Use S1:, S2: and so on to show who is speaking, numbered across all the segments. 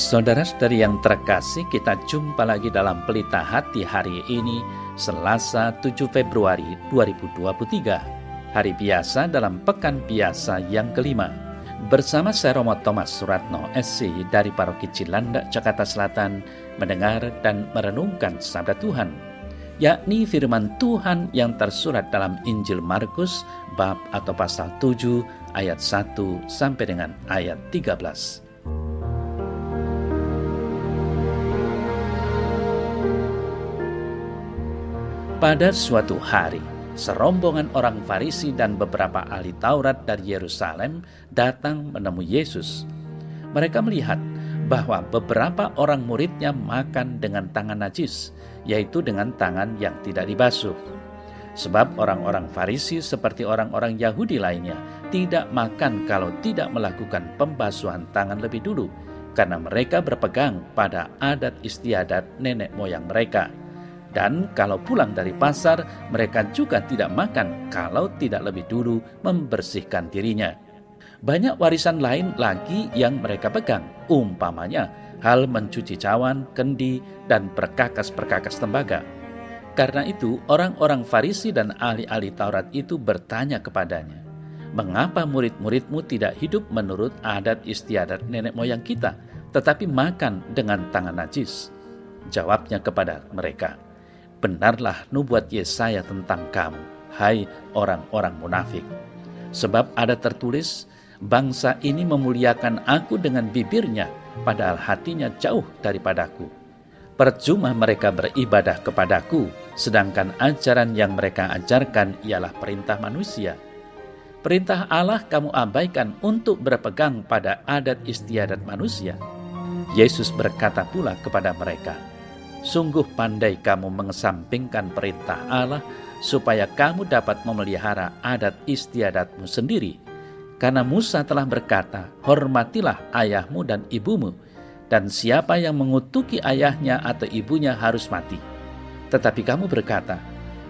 S1: Saudara-saudari yang terkasih, kita jumpa lagi dalam Pelita Hati hari ini, Selasa 7 Februari 2023. Hari biasa dalam Pekan Biasa yang kelima. Bersama saya Romo Thomas Suratno, SC dari Paroki Cilandak, Jakarta Selatan, mendengar dan merenungkan sabda Tuhan, yakni firman Tuhan yang tersurat dalam Injil Markus, bab atau pasal 7, ayat 1 sampai dengan ayat 13. Pada suatu hari, serombongan orang Farisi dan beberapa ahli Taurat dari Yerusalem datang menemui Yesus. Mereka melihat bahwa beberapa orang muridnya makan dengan tangan najis, yaitu dengan tangan yang tidak dibasuh. Sebab orang-orang Farisi seperti orang-orang Yahudi lainnya tidak makan kalau tidak melakukan pembasuhan tangan lebih dulu, karena mereka berpegang pada adat istiadat nenek moyang mereka. Dan kalau pulang dari pasar, mereka juga tidak makan kalau tidak lebih dulu membersihkan dirinya. Banyak warisan lain lagi yang mereka pegang, umpamanya hal mencuci cawan, kendi, dan perkakas-perkakas tembaga. Karena itu, orang-orang Farisi dan ahli-ahli Taurat itu bertanya kepadanya, "Mengapa murid-muridmu tidak hidup menurut adat istiadat nenek moyang kita, tetapi makan dengan tangan najis?" Jawabnya kepada mereka, "Benarlah nubuat Yesaya tentang kamu, hai orang-orang munafik. Sebab ada tertulis, bangsa ini memuliakan aku dengan bibirnya, padahal hatinya jauh daripadaku. Percuma mereka beribadah kepadaku, sedangkan ajaran yang mereka ajarkan ialah perintah manusia. Perintah Allah kamu abaikan untuk berpegang pada adat istiadat manusia." Yesus berkata pula kepada mereka, "Sungguh pandai kamu mengesampingkan perintah Allah supaya kamu dapat memelihara adat istiadatmu sendiri. Karena Musa telah berkata, hormatilah ayahmu dan ibumu, dan siapa yang mengutuki ayahnya atau ibunya harus mati. Tetapi kamu berkata,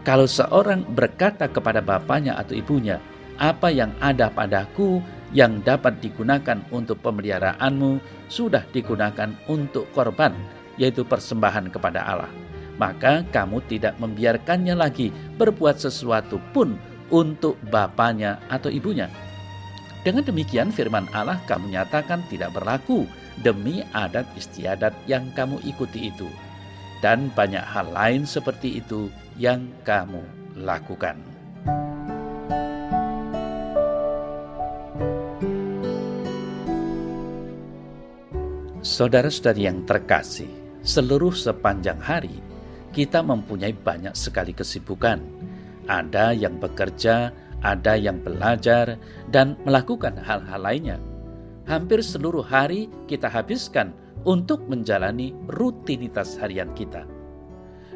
S1: kalau seorang berkata kepada bapaknya atau ibunya, apa yang ada padaku yang dapat digunakan untuk pemeliharaanmu sudah digunakan untuk korban, yaitu persembahan kepada Allah, maka kamu tidak membiarkannya lagi berbuat sesuatu pun untuk bapaknya atau ibunya. Dengan demikian firman Allah kamu nyatakan tidak berlaku demi adat istiadat yang kamu ikuti itu, dan banyak hal lain seperti itu yang kamu lakukan." Saudara-saudari yang terkasih, seluruh sepanjang hari kita mempunyai banyak sekali kesibukan. Ada yang bekerja, ada yang belajar, dan melakukan hal-hal lainnya. Hampir seluruh hari kita habiskan untuk menjalani rutinitas harian kita.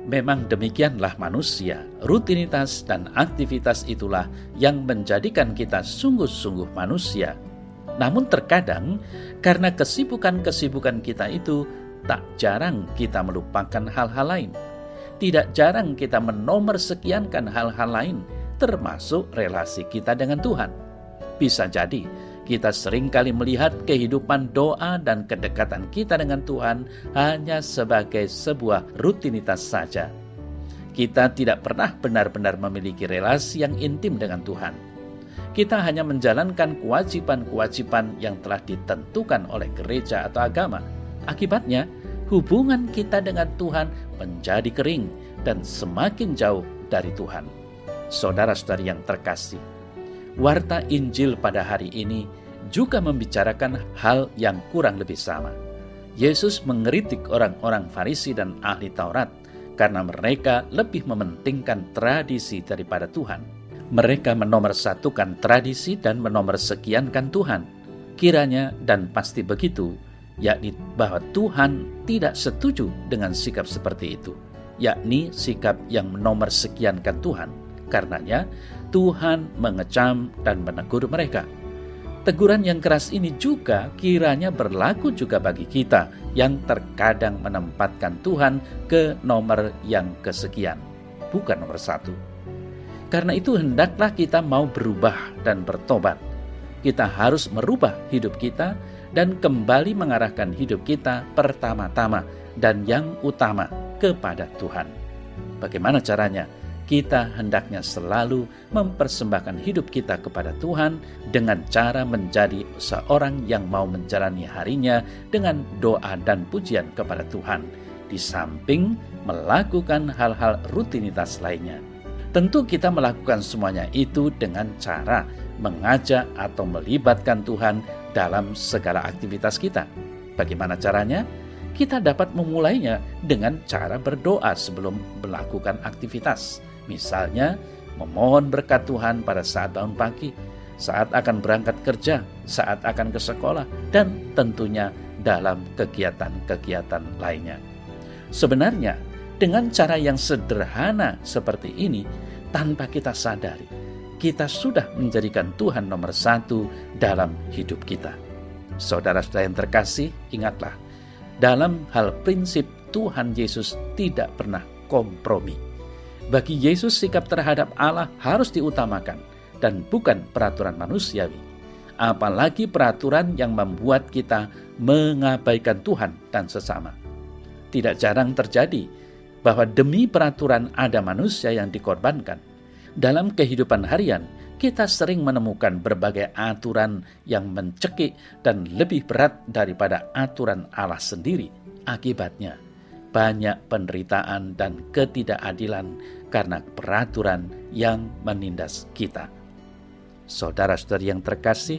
S1: Memang demikianlah manusia, rutinitas dan aktivitas itulah yang menjadikan kita sungguh-sungguh manusia. Namun terkadang karena kesibukan-kesibukan kita itu, tak jarang kita melupakan hal-hal lain. Tidak jarang kita menomorsekiankan hal-hal lain, termasuk relasi kita dengan Tuhan. Bisa jadi kita seringkali melihat kehidupan doa dan kedekatan kita dengan Tuhan hanya sebagai sebuah rutinitas saja. Kita tidak pernah benar-benar memiliki relasi yang intim dengan Tuhan. Kita hanya menjalankan kewajiban-kewajiban yang telah ditentukan oleh gereja atau agama. Akibatnya, hubungan kita dengan Tuhan menjadi kering dan semakin jauh dari Tuhan. Saudara-saudari yang terkasih, warta Injil pada hari ini juga membicarakan hal yang kurang lebih sama. Yesus mengkritik orang-orang Farisi dan ahli Taurat karena mereka lebih mementingkan tradisi daripada Tuhan. Mereka menomorsatukan tradisi dan menomorsekiankan Tuhan. Kiranya dan pasti begitu, yakni bahwa Tuhan tidak setuju dengan sikap seperti itu, yakni sikap yang menomorsekiankan Tuhan. Karenanya Tuhan mengecam dan menegur mereka. Teguran yang keras ini juga kiranya berlaku juga bagi kita yang terkadang menempatkan Tuhan ke nomor yang kesekian, bukan nomor satu. Karena itu hendaklah kita mau berubah dan bertobat. Kita harus merubah hidup kita dan kembali mengarahkan hidup kita pertama-tama dan yang utama kepada Tuhan. Bagaimana caranya? Kita hendaknya selalu mempersembahkan hidup kita kepada Tuhan dengan cara menjadi seorang yang mau menjalani harinya dengan doa dan pujian kepada Tuhan, di samping melakukan hal-hal rutinitas lainnya. Tentu kita melakukan semuanya itu dengan cara mengajak atau melibatkan Tuhan dalam segala aktivitas kita. Bagaimana caranya? Kita dapat memulainya dengan cara berdoa sebelum melakukan aktivitas. Misalnya, memohon berkat Tuhan pada saat bangun pagi, saat akan berangkat kerja, saat akan ke sekolah, dan tentunya dalam kegiatan-kegiatan lainnya. Sebenarnya, dengan cara yang sederhana seperti ini, tanpa kita sadari, kita sudah menjadikan Tuhan nomor satu dalam hidup kita. Saudara-saudara yang terkasih, ingatlah, dalam hal prinsip Tuhan Yesus tidak pernah kompromi. Bagi Yesus, sikap terhadap Allah harus diutamakan dan bukan peraturan manusiawi. Apalagi peraturan yang membuat kita mengabaikan Tuhan dan sesama. Tidak jarang terjadi bahwa demi peraturan ada manusia yang dikorbankan. Dalam kehidupan harian, kita sering menemukan berbagai aturan yang mencekik dan lebih berat daripada aturan Allah sendiri. Akibatnya, banyak penderitaan dan ketidakadilan karena peraturan yang menindas kita. Saudara-saudari yang terkasih,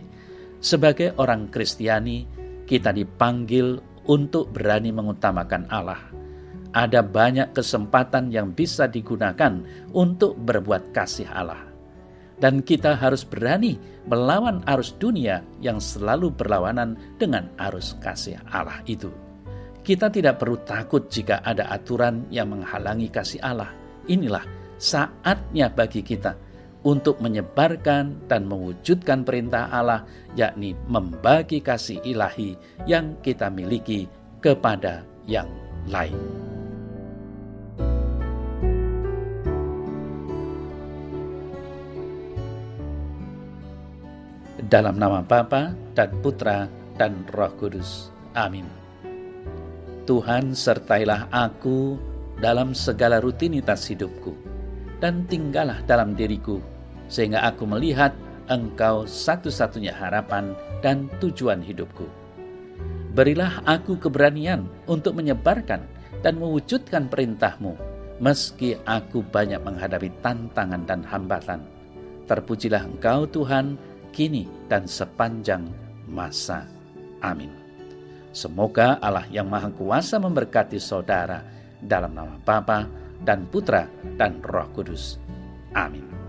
S1: sebagai orang Kristiani, kita dipanggil untuk berani mengutamakan Allah. Ada banyak kesempatan yang bisa digunakan untuk berbuat kasih Allah. Dan kita harus berani melawan arus dunia yang selalu berlawanan dengan arus kasih Allah itu. Kita tidak perlu takut jika ada aturan yang menghalangi kasih Allah. Inilah saatnya bagi kita untuk menyebarkan dan mewujudkan perintah Allah, yakni membagi kasih ilahi yang kita miliki kepada yang lain. Dalam nama Bapa dan Putra dan Roh Kudus. Amin. Tuhan, sertailah aku dalam segala rutinitas hidupku, dan tinggallah dalam diriku, sehingga aku melihat Engkau satu-satunya harapan dan tujuan hidupku. Berilah aku keberanian untuk menyebarkan dan mewujudkan perintah-Mu, meski aku banyak menghadapi tantangan dan hambatan. Terpujilah Engkau Tuhan, kini dan sepanjang masa. Amin. Semoga Allah yang Maha Kuasa memberkati saudara dalam nama Bapa dan Putra dan Roh Kudus. Amin.